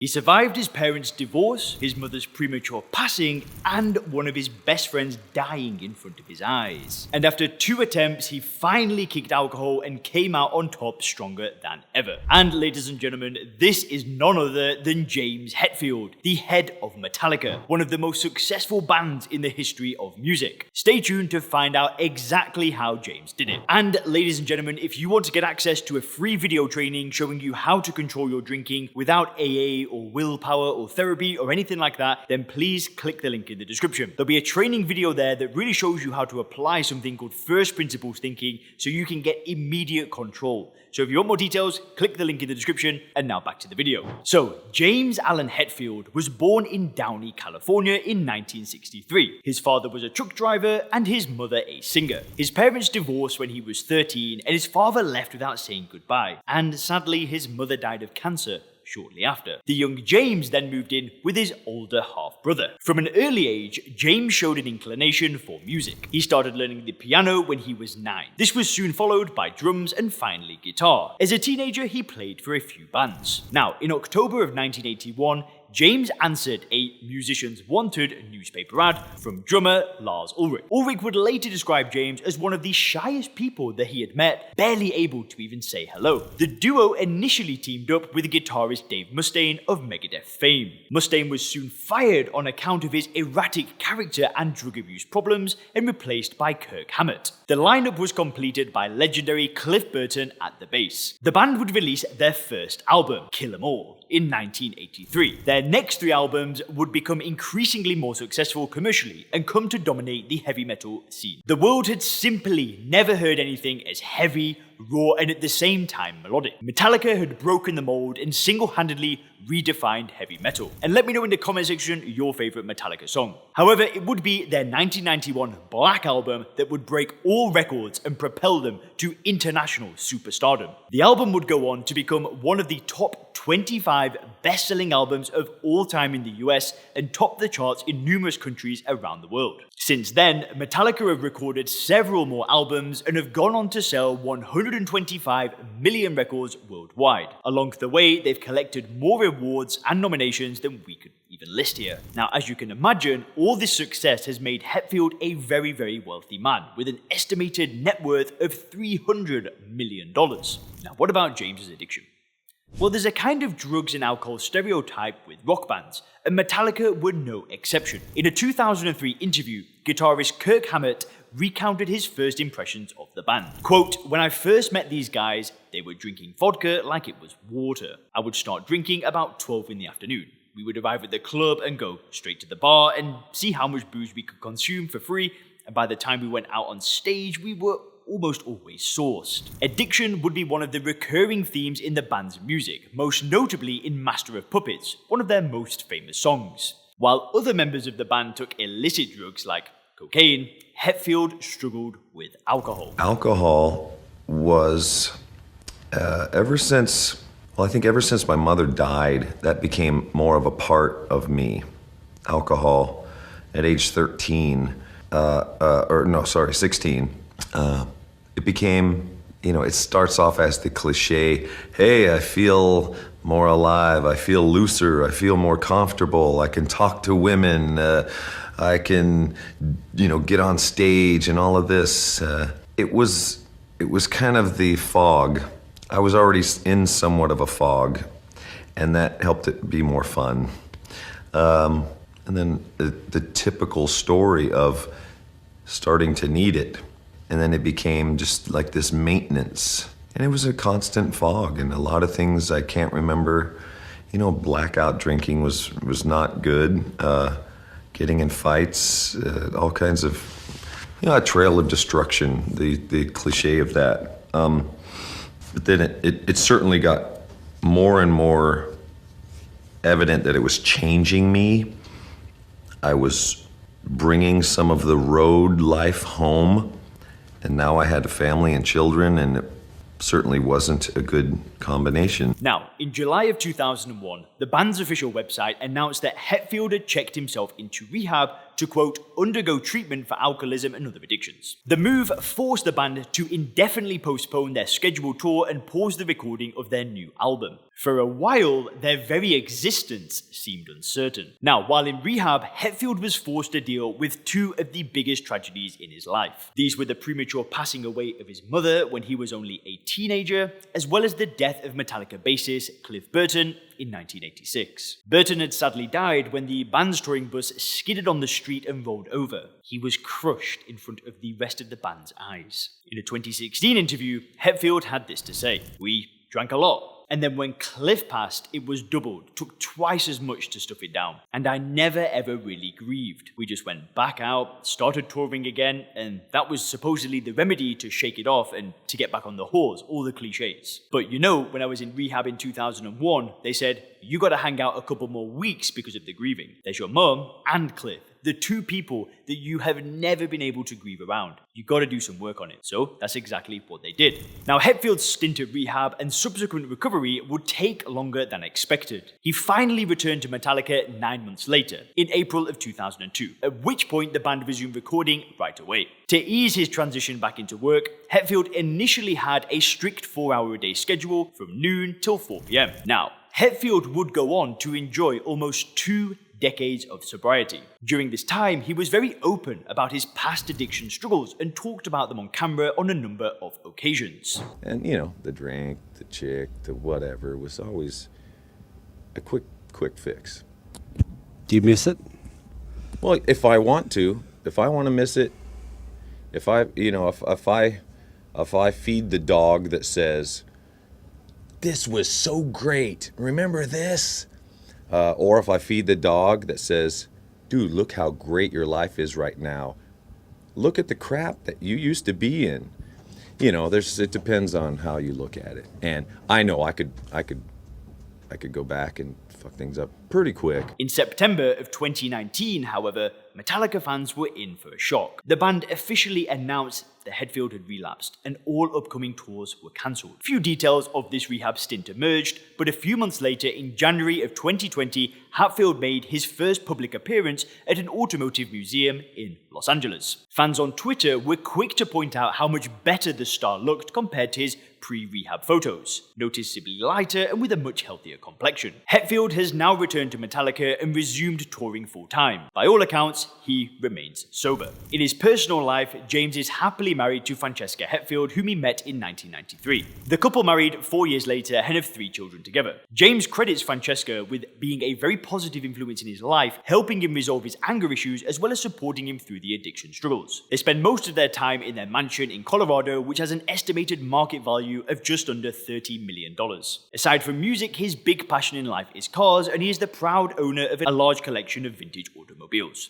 He survived his parents' divorce, his mother's premature passing, and one of his best friends dying in front of his eyes. And after 2 attempts, he finally kicked alcohol and came out on top stronger than ever. And ladies and gentlemen, this is none other than James Hetfield, the head of Metallica, one of the most successful bands in the history of music. Stay tuned to find out exactly how James did it. And ladies and gentlemen, if you want to get access to a free video training showing you how to control your drinking without AA or willpower or therapy or anything like that, then please click the link in the description. There'll be a training video there that really shows you how to apply something called first principles thinking so you can get immediate control. So if you want more details, click the link in the description, and now back to the video. So, James Allen Hetfield was born in Downey, California in 1963. His father was a truck driver and his mother a singer. His parents divorced when he was 13 and his father left without saying goodbye. And sadly, his mother died of cancer shortly after. The young James then moved in with his older half-brother. From an early age, James showed an inclination for music. He started learning the piano when he was 9. This was soon followed by drums and finally guitar. As a teenager, he played for a few bands. Now, in October of 1981, James answered a Musicians Wanted newspaper ad from drummer Lars Ulrich. Ulrich would later describe James as one of the shyest people that he had met, barely able to even say hello. The duo initially teamed up with guitarist Dave Mustaine of Megadeth fame. Mustaine was soon fired on account of his erratic character and drug abuse problems and replaced by Kirk Hammett. The lineup was completed by legendary Cliff Burton at the bass. The band would release their first album, Kill 'Em All, in 1983. Their next 3 albums would become increasingly more successful commercially and come to dominate the heavy metal scene. The world had simply never heard anything as heavy, raw, and at the same time melodic. Metallica had broken the mold and single-handedly redefined heavy metal. And let me know in the comment section your favorite Metallica song. However, it would be their 1991 Black album that would break all records and propel them to international superstardom. The album would go on to become one of the top 25 best-selling albums of all time in the US and top the charts in numerous countries around the world. Since then, Metallica have recorded several more albums and have gone on to sell 125 million records worldwide. Along the way, they've collected more awards and nominations than we could even list here. Now, as you can imagine, all this success has made Hetfield a very, very wealthy man with an estimated net worth of $300 million. Now, what about James's addiction? Well, there's a kind of drugs and alcohol stereotype with rock bands, and Metallica were no exception. In a 2003 interview, guitarist Kirk Hammett recounted his first impressions of the band. Quote, "When I first met these guys, they were drinking vodka like it was water. I would start drinking about 12 in the afternoon. We would arrive at the club and go straight to the bar and see how much booze we could consume for free, and by the time we went out on stage, we were almost always sourced." Addiction would be one of the recurring themes in the band's music, most notably in Master of Puppets, one of their most famous songs. While other members of the band took illicit drugs like cocaine, Hetfield struggled with alcohol. Alcohol was, ever since my mother died, that became more of a part of me. Alcohol at age 16. It became, it starts off as the cliche, hey, I feel more alive, I feel looser, I feel more comfortable, I can talk to women, I can, get on stage and all of this. It was kind of the fog. I was already in somewhat of a fog, and that helped it be more fun. And then the typical story of starting to need it. And then it became just like this maintenance. And it was a constant fog, and a lot of things I can't remember. Blackout drinking was not good. Getting in fights, all kinds of, a trail of destruction, the cliche of that. But then it certainly got more and more evident that it was changing me. I was bringing some of the road life home. And now I had a family and children, and it certainly wasn't a good combination. Now, in July of 2001, the band's official website announced that Hetfield had checked himself into rehab to, quote, undergo treatment for alcoholism and other addictions. The move forced the band to indefinitely postpone their scheduled tour and pause the recording of their new album. For a while, their very existence seemed uncertain. Now, while in rehab, Hetfield was forced to deal with two of the biggest tragedies in his life. These were the premature passing away of his mother when he was only a teenager, as well as the death of Metallica bassist Cliff Burton in 1986. Burton had sadly died when the band's touring bus skidded on the street and rolled over. He was crushed in front of the rest of the band's eyes. In a 2016 interview, Hetfield had this to say: "We drank a lot. And then when Cliff passed, it was doubled, took twice as much to stuff it down. And I never ever really grieved. We just went back out, started touring again, and that was supposedly the remedy to shake it off and to get back on the horse, all the cliches. But you know, when I was in rehab in 2001, they said, you gotta hang out a couple more weeks because of the grieving. There's your mum and Cliff, the two people that you have never been able to grieve around. You gotta do some work on it." So that's exactly what they did. Now, Hetfield's stint at rehab and subsequent recovery would take longer than expected. He finally returned to Metallica 9 months later, in April of 2002, at which point the band resumed recording right away. To ease his transition back into work, Hetfield initially had a strict 4-hour-a-day schedule from noon till 4 p.m. Now, Hetfield would go on to enjoy almost 2 decades of sobriety. During this time, he was very open about his past addiction struggles and talked about them on camera on a number of occasions. And, the drink, the chick, the whatever was always a quick fix. Do you miss it? Well, if I want to miss it, if I feed the dog that says, "This was so great, remember this?" Or if I feed the dog that says, "Dude, look how great your life is right now. Look at the crap that you used to be in." It depends on how you look at it. And I know I could go back and fuck things up pretty quick. In September of 2019, however, Metallica fans were in for a shock. The band officially announced that Hetfield had relapsed and all upcoming tours were cancelled. Few details of this rehab stint emerged, but a few months later, in January of 2020, Hetfield made his first public appearance at an automotive museum in Los Angeles. Fans on Twitter were quick to point out how much better the star looked compared to his pre-rehab photos, noticeably lighter and with a much healthier complexion. Hetfield has now returned to Metallica and resumed touring full-time. By all accounts, he remains sober. In his personal life, James is happily married to Francesca Hetfield, whom he met in 1993. The couple married 4 years later and have 3 children together. James credits Francesca with being a very positive influence in his life, helping him resolve his anger issues as well as supporting him through the addiction struggles. They spend most of their time in their mansion in Colorado, which has an estimated market value of just under $30 million. Aside from music, his big passion in life is cars, and he is the proud owner of a large collection of vintage automobiles.